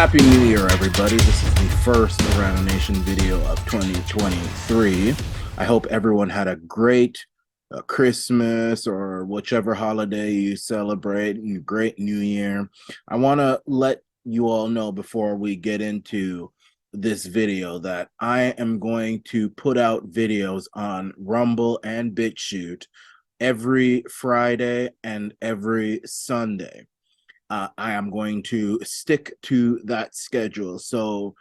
Happy New Year, everybody. This is the first Around the Nation video of 2023. I hope everyone had a great Christmas or whichever holiday you celebrate, great New Year. I want to let you all know before we get into this video that I am going to put out videos on Rumble and BitChute every Friday and every Sunday. I am going to stick to that schedule. So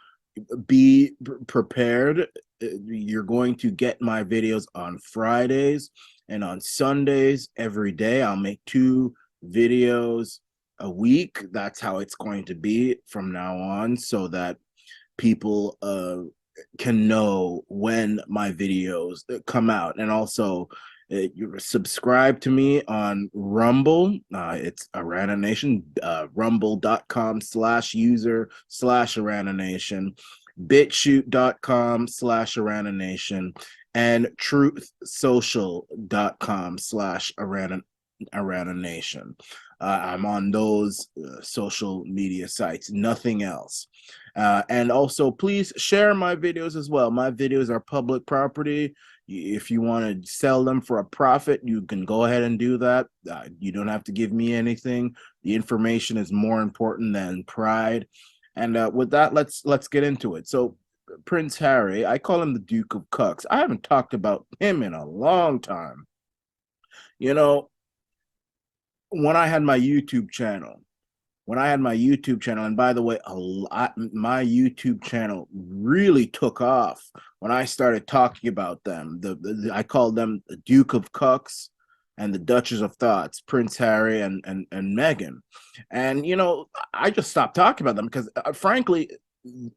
be prepared. You're going to get my videos on Fridays and on Sundays every day. I'll make 2 videos a week. That's how it's going to be from now on, so that people can know when my videos come out. And also, you subscribe to me on Rumble. It's Arana Nation, rumble.com/user/Arana Nation, bitchute.com/Arana Nation, and truthsocial.com/Arana Nation. I'm on those social media sites, nothing else. And also, please share my videos as well. My videos are public property. If you want to sell them for a profit, you can go ahead and do that. You don't have to give me anything. The information is more important than pride. And with that, let's get into it. So Prince Harry, I call him the Duke of Cucks. I haven't talked about him in a long time. You know, when I had my YouTube channel, and by the way, my YouTube channel really took off when I started talking about them. I called them the Duke of Cucks and the Duchess of Thoughts, Prince Harry and Meghan. And, you know, I just stopped talking about them because, frankly,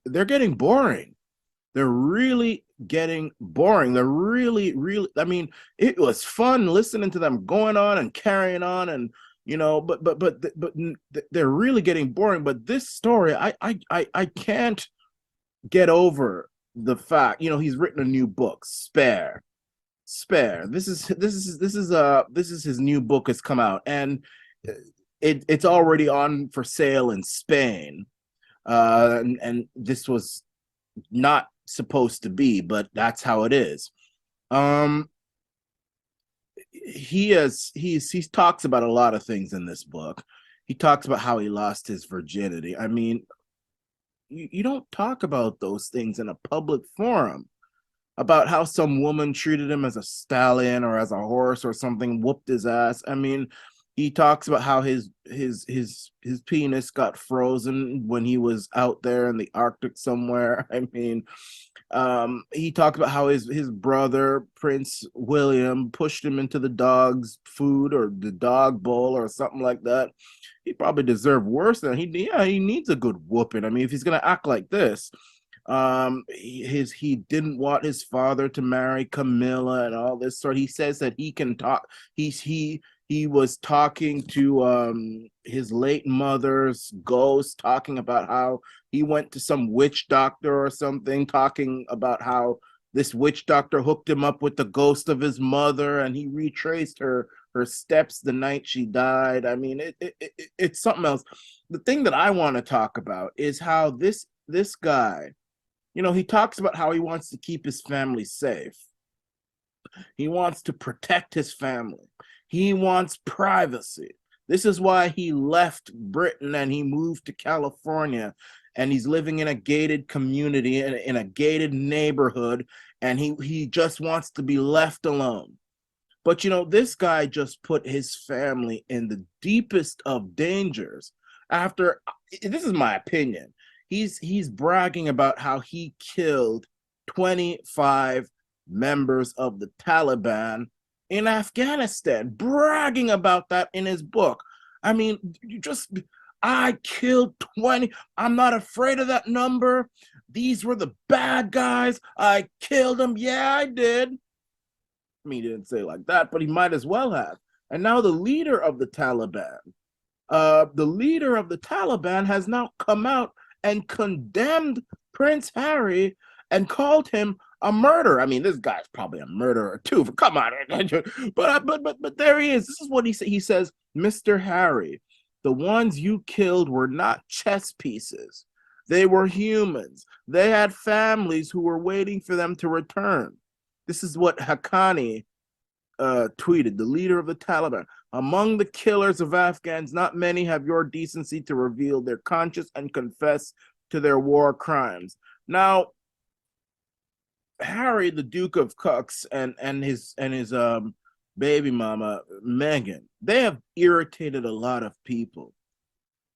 they're getting boring. They're really getting boring. They're really, I mean, it was fun listening to them going on and carrying on, and but they're really getting boring. But this story, I can't get over the fact, he's written a new book, Spare. This is his new book has come out, and it's already on for sale in Spain. And this was not supposed to be, but that's how it is. He talks about a lot of things in this book. He talks about how he lost his virginity. I mean, you don't talk about those things in a public forum, about how some woman treated him as a stallion or as a horse or something, whooped his ass. I mean, he talks about how his penis got frozen when he was out there in the Arctic somewhere. I mean, he talked about how his brother, Prince William, pushed him into the dog's food or the dog bowl or something like that. He probably deserved worse than he needs a good whooping. I mean, if he's gonna act like this, he didn't want his father to marry Camilla and all this sort. He says that he can talk. He was talking to his late mother's ghost, talking about how he went to some witch doctor or something, talking about how this witch doctor hooked him up with the ghost of his mother, and he retraced her steps the night she died. I mean, it's something else. The thing that I want to talk about is how this guy, he talks about how he wants to keep his family safe. He wants to protect his family. He wants privacy. This is why he left Britain and he moved to California, and he's living in a gated community, in a gated neighborhood, and he just wants to be left alone. But, this guy just put his family in the deepest of dangers. After, this is my opinion, he's bragging about how he killed 25 members of the Taliban in Afghanistan, bragging about that in his book. I mean, I killed 20. I'm not afraid of that number. These were the bad guys. I killed them. Yeah, I did. I mean, he didn't say it like that, but he might as well have. And now the leader of the Taliban has now come out and condemned Prince Harry and called him a murderer. I mean, this guy's probably a murderer too. Come on, but there he is. This is what he said. He says, "Mr. Harry, the ones you killed were not chess pieces. They were humans. They had families who were waiting for them to return. This is what Haqqani tweeted, the leader of the Taliban. Among the killers of Afghans, not many have your decency to reveal their conscience and confess to their war crimes. Now, Harry, the Duke of Cox, and his baby mama Meghan, they have irritated a lot of people.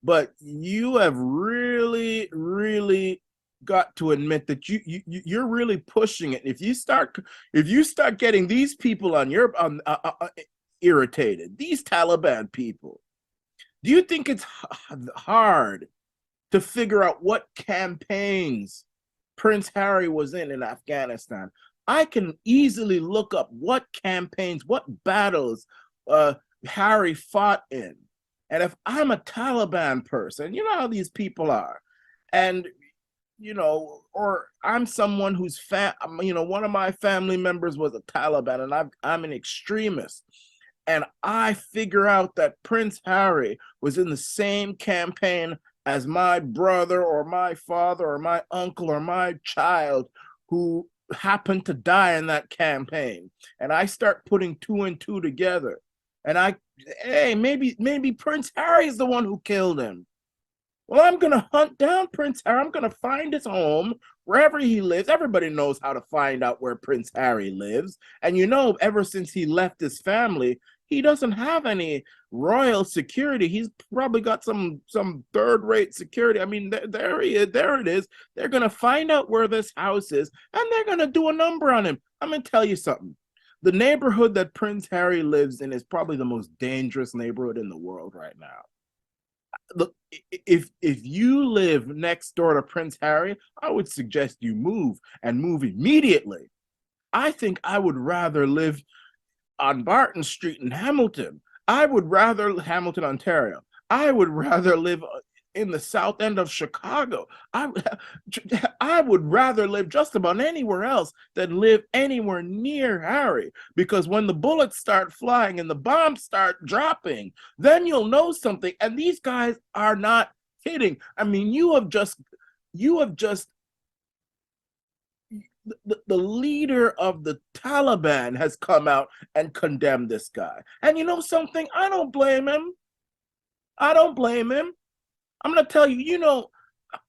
But you have really, really got to admit that you're really pushing it. If you start getting these people on your irritated, these Taliban people, do you think it's hard to figure out what campaigns Prince Harry was in Afghanistan? I can easily look up what campaigns, what battles Harry fought in. And if I'm a Taliban person, you know how these people are, and or I'm someone who's one of my family members was a Taliban, and I'm an extremist, and I figure out that Prince Harry was in the same campaign as my brother or my father or my uncle or my child who happened to die in that campaign, and I start putting two and two together, and maybe Prince Harry is the one who killed him. Well, I'm going to hunt down Prince Harry. I'm going to find his home, wherever he lives. Everybody knows how to find out where Prince Harry lives. And ever since he left his family, he doesn't have any royal security. He's probably got some third-rate security. I mean, there he is. There it is. They're going to find out where this house is, and they're going to do a number on him. I'm going to tell you something. The neighborhood that Prince Harry lives in is probably the most dangerous neighborhood in the world right now. Look, if you live next door to Prince Harry, I would suggest you move and move immediately. I think I would rather live on Barton Street in Hamilton. Hamilton, Ontario. I would rather live in the south end of Chicago. I would rather live just about anywhere else than live anywhere near Harry, because when the bullets start flying and the bombs start dropping, then you'll know something. And these guys are not kidding. I mean, the leader of the Taliban has come out and condemned this guy. And you know something? I don't blame him. I'm going to tell you,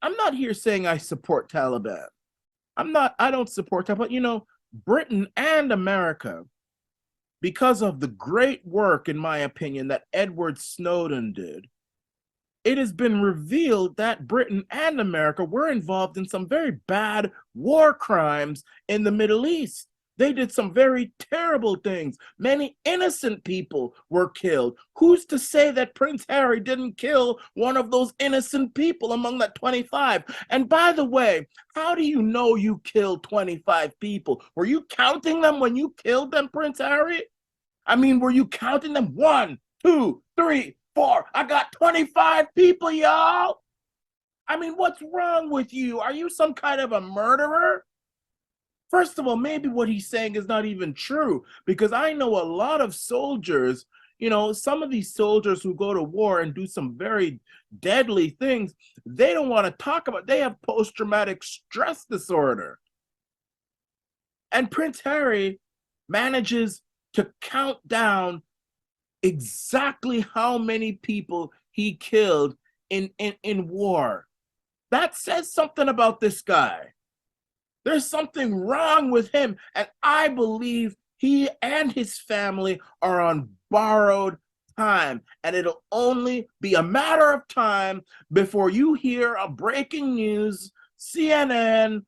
I'm not here saying I support Taliban. I don't support Taliban. But, Britain and America, because of the great work, in my opinion, that Edward Snowden did, it has been revealed that Britain and America were involved in some very bad war crimes in the Middle East. They did some very terrible things. Many innocent people were killed. Who's to say that Prince Harry didn't kill one of those innocent people among that 25? And by the way, how do you know you killed 25 people? Were you counting them when you killed them, Prince Harry? I mean, were you counting them? 1, 2, 3, 4. I got 25 people, y'all. I mean, what's wrong with you? Are you some kind of a murderer? First of all, maybe what he's saying is not even true, because I know a lot of soldiers, some of these soldiers who go to war and do some very deadly things, they don't want to talk about. They have post-traumatic stress disorder. And Prince Harry manages to count down exactly how many people he killed in war. That says something about this guy. There's something wrong with him, and I believe he and his family are on borrowed time, and it'll only be a matter of time before you hear a breaking news, CNN,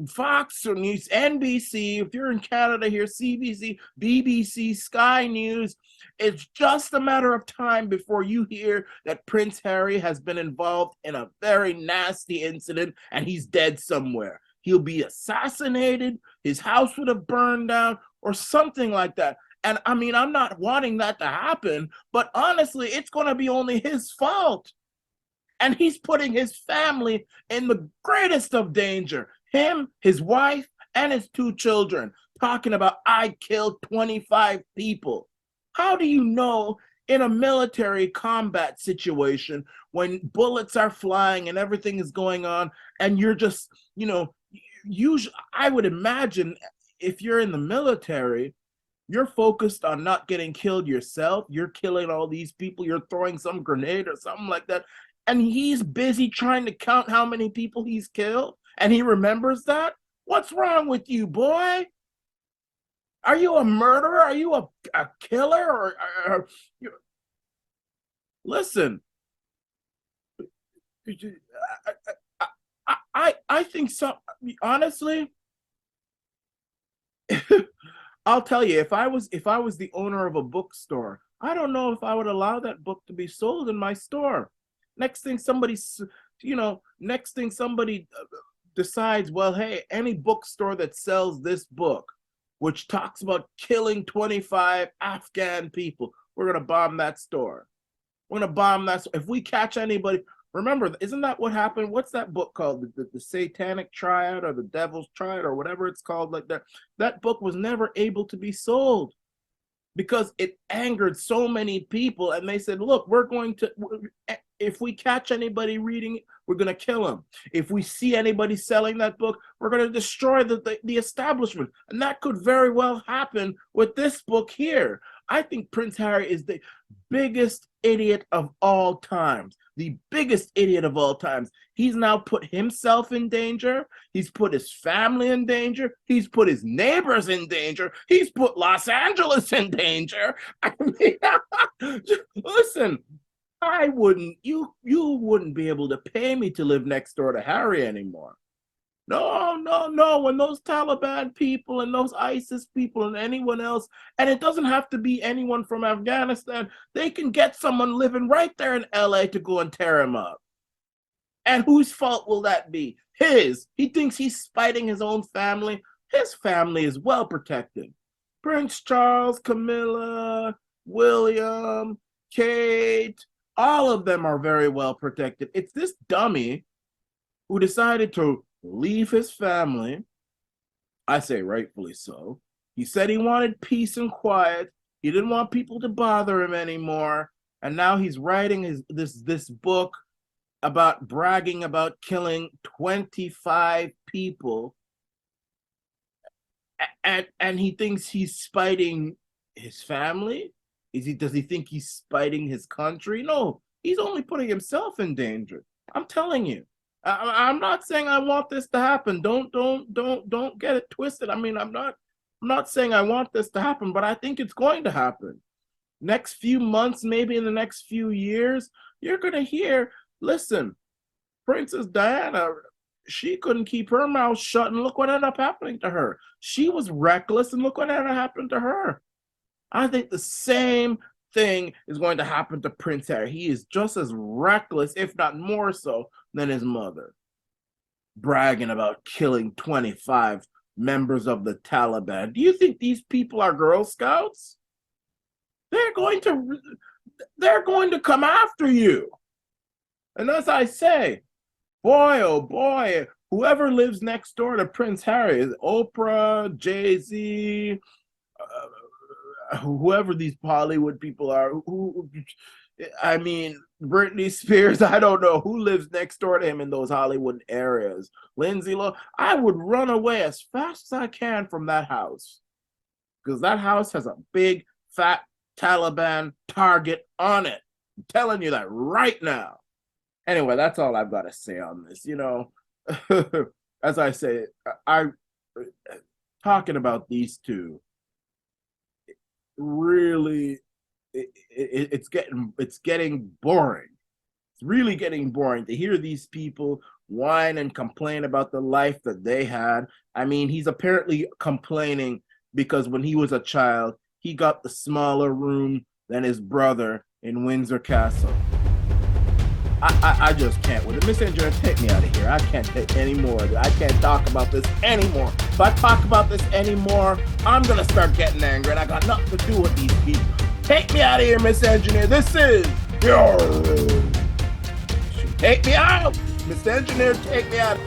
Fox News, NBC, if you're in Canada here, CBC, BBC, Sky News. It's just a matter of time before you hear that Prince Harry has been involved in a very nasty incident and he's dead somewhere. He'll be assassinated, his house would have burned down, or something like that. And I mean, I'm not wanting that to happen, but honestly, it's going to be only his fault. And he's putting his family in the greatest of danger. Him, his wife, and his 2 children, talking about, I killed 25 people. How do you know in a military combat situation when bullets are flying and everything is going on, and you're just, usually, I would imagine if you're in the military, you're focused on not getting killed yourself. You're killing all these people. You're throwing some grenade or something like that. And he's busy trying to count how many people he's killed. And he remembers that. What's wrong with you, boy? Are you a murderer? Are you a killer? Or listen, I think so. Honestly, I'll tell you, if I was the owner of a bookstore, I don't know if I would allow that book to be sold in my store. Next thing somebody decides, well, hey, any bookstore that sells this book, which talks about killing 25 Afghan people, we're gonna bomb that store. We're gonna bomb that. If we catch anybody, remember, isn't that what happened? What's that book called? The Satanic Triad or the Devil's Triad or whatever it's called like that. That book was never able to be sold because it angered so many people. And they said, look, if we catch anybody reading it, we're going to kill them. If we see anybody selling that book, we're going to destroy the establishment. And that could very well happen with this book here. I think Prince Harry is the biggest idiot of all times. The biggest idiot of all times. He's now put himself in danger. He's put his family in danger. He's put his neighbors in danger. He's put Los Angeles in danger. I mean, listen, you wouldn't be able to pay me to live next door to Harry anymore. No. When those Taliban people and those ISIS people and anyone else, and it doesn't have to be anyone from Afghanistan, they can get someone living right there in LA to go and tear him up. And whose fault will that be? His. He thinks he's spiting his own family. His family is well protected. Prince Charles, Camilla, William, Kate, all of them are very well protected. It's this dummy who decided to leave his family. I say rightfully so. He said he wanted peace and quiet. He didn't want people to bother him anymore. And now he's writing this book about bragging about killing 25 people. And he thinks he's spiting his family? Does he think he's spiting his country? No, he's only putting himself in danger. I'm telling you. I'm not saying I want this to happen. Don't get it twisted. I mean, I'm not saying I want this to happen, but I think it's going to happen. Next few months, maybe in the next few years, you're going to hear, listen, Princess Diana, she couldn't keep her mouth shut, and look what ended up happening to her. She was reckless, and look what ended up happening to her. I think the same thing is going to happen to Prince Harry. He is just as reckless, if not more so, than his mother. Bragging about killing 25 members of the Taliban. Do you think these people are Girl Scouts? They're going to come after you. And as I say, boy, oh boy, whoever lives next door to Prince Harry, is Oprah, Jay-Z, whoever these Hollywood people are, I mean, Britney Spears, I don't know who lives next door to him in those Hollywood areas. Lindsay Lohan, I would run away as fast as I can from that house, because that house has a big, fat Taliban target on it. I'm telling you that right now. Anyway, that's all I've got to say on this. As I say, I talking about these two, really, it's getting boring. It's really getting boring to hear these people whine and complain about the life that they had. I mean, he's apparently complaining because when he was a child, he got the smaller room than his brother in Windsor Castle. I just can't with it. Miss Engineer, take me out of here. I can't take any more of it. I can't talk about this anymore. If I talk about this anymore, I'm going to start getting angry, and I got nothing to do with these people. Take me out of here, Miss Engineer. This is your... Take me out. Miss Engineer, take me out.